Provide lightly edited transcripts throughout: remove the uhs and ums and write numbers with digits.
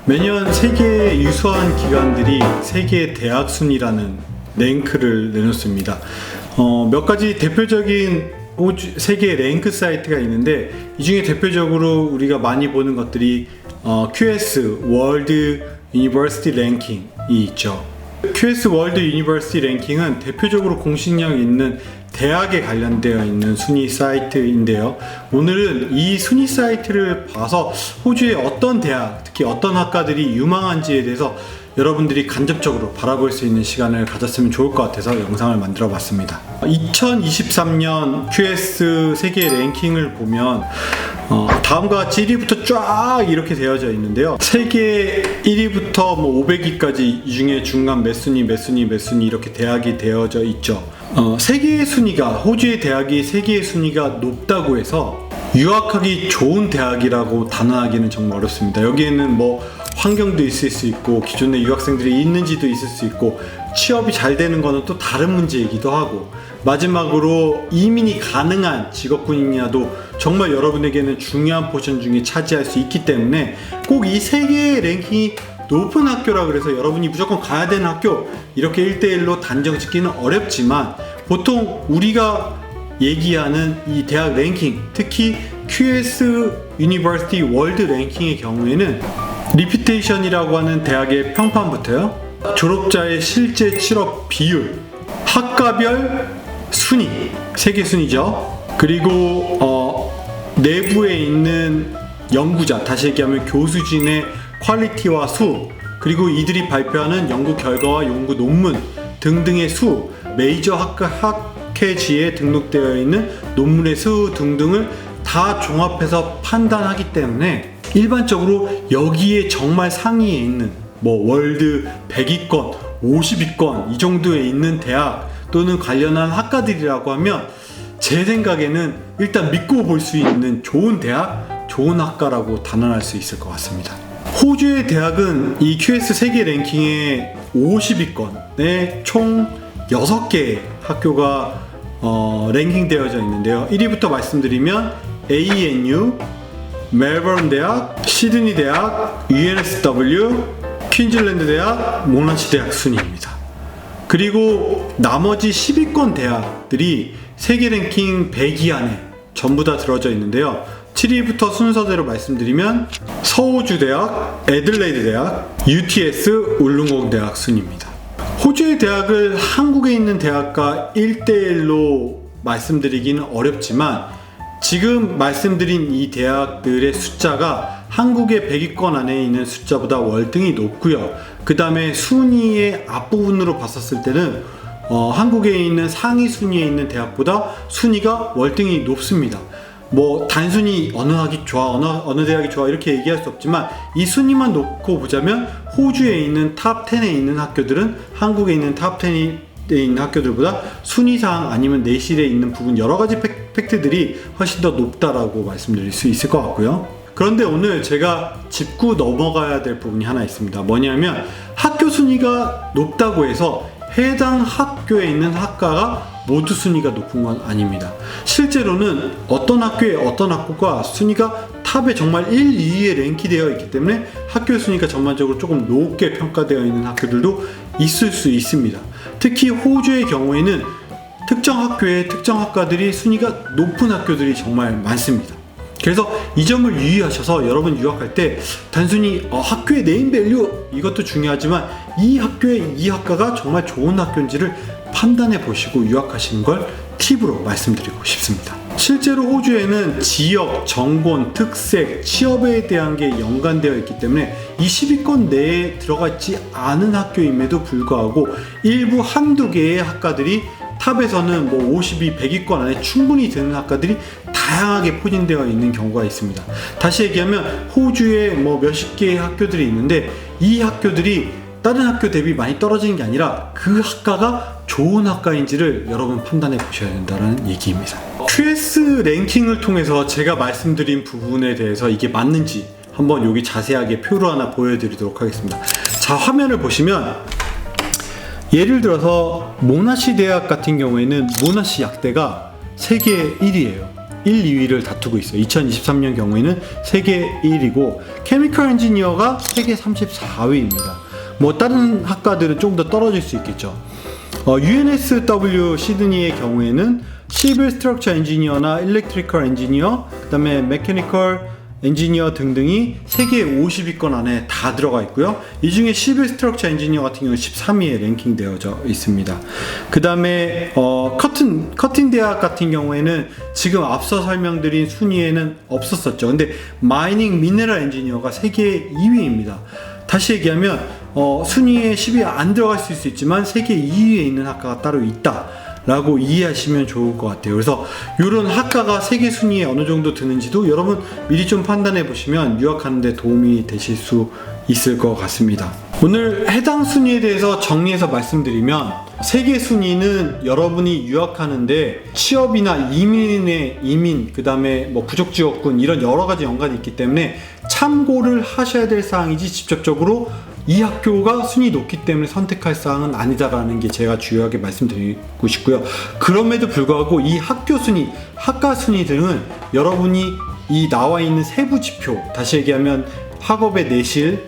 매년 세계 유수한 기관들이 세계 대학 순위라는 랭크를 내놓습니다. 몇 가지 대표적인 세계 랭크 사이트가 있는데, 이 중에 대표적으로 우리가 많이 보는 것들이 QS 월드 유니버시티 랭킹이 있죠. QS 월드 유니버시티 랭킹은 대표적으로 공신력 있는 대학에 관련되어 있는 순위 사이트인데요. 오늘은 이 순위 사이트를 봐서 호주의 어떤 대학, 특히 어떤 학과들이 유망한지에 대해서 여러분들이 간접적으로 바라볼 수 있는 시간을 가졌으면 좋을 것 같아서 영상을 만들어 봤습니다. 2023년 QS 세계 랭킹을 보면 다음과 같이 1위부터 쫙 이렇게 되어져 있는데요. 세계 1위부터 500위까지 이 중에 중간 몇 순위 이렇게 대학이 되어져 있죠. 세계의 순위가, 호주의 대학이 세계의 순위가 높다고 해서 유학하기 좋은 대학이라고 단언하기는 정말 어렵습니다. 여기에는 환경도 있을 수 있고, 기존에 유학생들이 있는지도 있을 수 있고, 취업이 잘 되는 거는 또 다른 문제이기도 하고, 마지막으로 이민이 가능한 직업군인이라도 정말 여러분에게는 중요한 포션 중에 차지할 수 있기 때문에 꼭 이 세계의 랭킹이 높은 학교라 그래서 여러분이 무조건 가야 되는 학교, 이렇게 1대1로 단정 짓기는 어렵지만, 보통 우리가 얘기하는 이 대학 랭킹, 특히 QS 유니버시티 월드 랭킹의 경우에는 리피테이션이라고 하는 대학의 평판부터요, 졸업자의 실제 취업 비율, 학과별 순위, 세계 순위죠. 그리고 내부에 있는 연구자, 다시 얘기하면 교수진의 퀄리티와 수, 그리고 이들이 발표하는 연구 결과와 연구 논문 등등의 수, 메이저 학회지에 등록되어 있는 논문의 수 등등을 다 종합해서 판단하기 때문에 일반적으로 여기에 정말 상위에 있는 월드 100위권, 50위권 이 정도에 있는 대학 또는 관련한 학과들이라고 하면 제 생각에는 일단 믿고 볼 수 있는 좋은 대학, 좋은 학과라고 단언할 수 있을 것 같습니다. 호주의 대학은 이 QS 세계 랭킹의 50위권에 총 6개의 학교가 랭킹되어져 있는데요. 1위부터 말씀드리면 ANU, 멜버른 대학, 시드니 대학, UNSW, 퀸즐랜드 대학, 모나시 대학 순위입니다. 그리고 나머지 10위권 대학들이 세계 랭킹 100위 안에 전부 다 들어져 있는데요. 7위부터 순서대로 말씀드리면 서호주 대학, 애들레이드 대학, UTS 울릉공 대학 순입니다. 호주의 대학을 한국에 있는 대학과 1대1로 말씀드리기는 어렵지만, 지금 말씀드린 이 대학들의 숫자가 한국의 100위권 안에 있는 숫자보다 월등히 높고요. 그 다음에 순위의 앞부분으로 봤었을 때는 한국에 있는 상위 순위에 있는 대학보다 순위가 월등히 높습니다. 단순히 어느 학이 좋아, 어느 대학이 좋아 이렇게 얘기할 수 없지만, 이 순위만 놓고 보자면 호주에 있는 탑 10에 있는 학교들은 한국에 있는 탑 10에 있는 학교들보다 순위상 아니면 내실에 있는 부분 여러 가지 팩트들이 훨씬 더 높다라고 말씀드릴 수 있을 것 같고요. 그런데 오늘 제가 짚고 넘어가야 될 부분이 하나 있습니다. 뭐냐면, 학교 순위가 높다고 해서 해당 학교에 있는 학과가 모두 순위가 높은 건 아닙니다. 실제로는 어떤 학교에 어떤 학교가 순위가 탑에 정말 1, 2위에 랭크되어 있기 때문에 학교 순위가 전반적으로 조금 높게 평가되어 있는 학교들도 있을 수 있습니다. 특히 호주의 경우에는 특정 학교에 특정 학과들이 순위가 높은 학교들이 정말 많습니다. 그래서 이 점을 유의하셔서 여러분 유학할 때 단순히 학교의 네임밸류 이것도 중요하지만, 이 학교의 이 학과가 정말 좋은 학교인지를 판단해 보시고 유학하시는 걸 팁으로 말씀드리고 싶습니다. 실제로 호주에는 지역, 정권, 특색, 취업에 대한 게 연관되어 있기 때문에 이 10위권 내에 들어가 있지 않은 학교임에도 불구하고 일부 한두 개의 학과들이 탑에서는 50위, 100위권 안에 충분히 드는 학과들이 다양하게 포진되어 있는 경우가 있습니다. 다시 얘기하면 호주에 몇십 개의 학교들이 있는데, 이 학교들이 다른 학교 대비 많이 떨어지는 게 아니라 그 학과가 좋은 학과인지를 여러분 판단해 보셔야 된다는 얘기입니다. QS 랭킹을 통해서 제가 말씀드린 부분에 대해서 이게 맞는지 한번 여기 자세하게 표로 하나 보여드리도록 하겠습니다. 자, 화면을 보시면 예를 들어서 모나시 대학 같은 경우에는 모나시 약대가 세계 1위예요. 1, 2위를 다투고 있어요. 2023년 경우에는 세계 1위고 케미컬 엔지니어가 세계 34위입니다. 뭐 다른 학과들은 좀 더 떨어질 수 있겠죠. UNSW 시드니의 경우에는 시빌 스트럭처 엔지니어나 일렉트리컬 엔지니어, 그 다음에 메커니컬 엔지니어 등등이 세계 50위권 안에 다 들어가 있고요. 이 중에 시빌 스트럭처 엔지니어 같은 경우는 13위에 랭킹되어져 있습니다. 그 다음에 커튼 대학 같은 경우에는 지금 앞서 설명드린 순위에는 없었었죠. 근데 마이닝 미네랄 엔지니어가 세계 2위입니다. 다시 얘기하면 순위에 10위에 안 들어갈 수 있지만 세계 2위에 있는 학과가 따로 있다 라고 이해하시면 좋을 것 같아요. 그래서 이런 학과가 세계 순위에 어느 정도 드는지도 여러분 미리 좀 판단해 보시면 유학하는 데 도움이 되실 수 있을 것 같습니다. 오늘 해당 순위에 대해서 정리해서 말씀드리면, 세계 순위는 여러분이 유학하는데 취업이나 이민, 그 다음에 뭐 부족지역군 이런 여러 가지 연관이 있기 때문에 참고를 하셔야 될 사항이지 직접적으로 이 학교가 순위 높기 때문에 선택할 사항은 아니다라는 게 제가 주요하게 말씀드리고 싶고요. 그럼에도 불구하고 이 학교 순위, 학과 순위들은 여러분이 이 나와 있는 세부 지표, 다시 얘기하면 학업의 내실,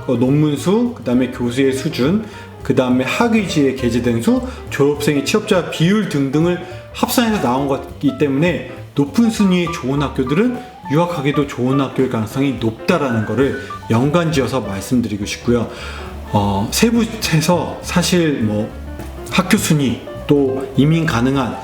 논문 수, 그 다음에 교수의 수준, 그 다음에 학위지에 게재된 수, 졸업생의 취업자 비율 등등을 합산해서 나온 것이기 때문에 높은 순위의 좋은 학교들은 유학하기도 좋은 학교일 가능성이 높다라는 것을 연관지어서 말씀드리고 싶고요. 세부에서 사실 뭐 학교 순위 또 이민 가능한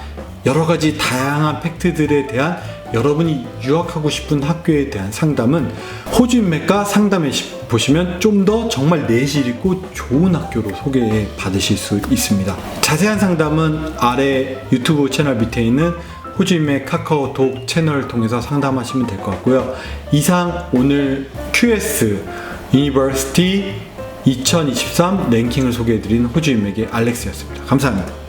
여러 가지 다양한 팩트들에 대한 여러분이 유학하고 싶은 학교에 대한 상담은 호주인맥과 상담에 보시면 좀 더 정말 내실 있고 좋은 학교로 소개 받으실 수 있습니다. 자세한 상담은 아래 유튜브 채널 밑에 있는 호주인맥 카카오톡 채널을 통해서 상담하시면 될 것 같고요. 이상 오늘 QS 유니버시티 2023 랭킹을 소개해드린 호주인맥의 알렉스였습니다. 감사합니다.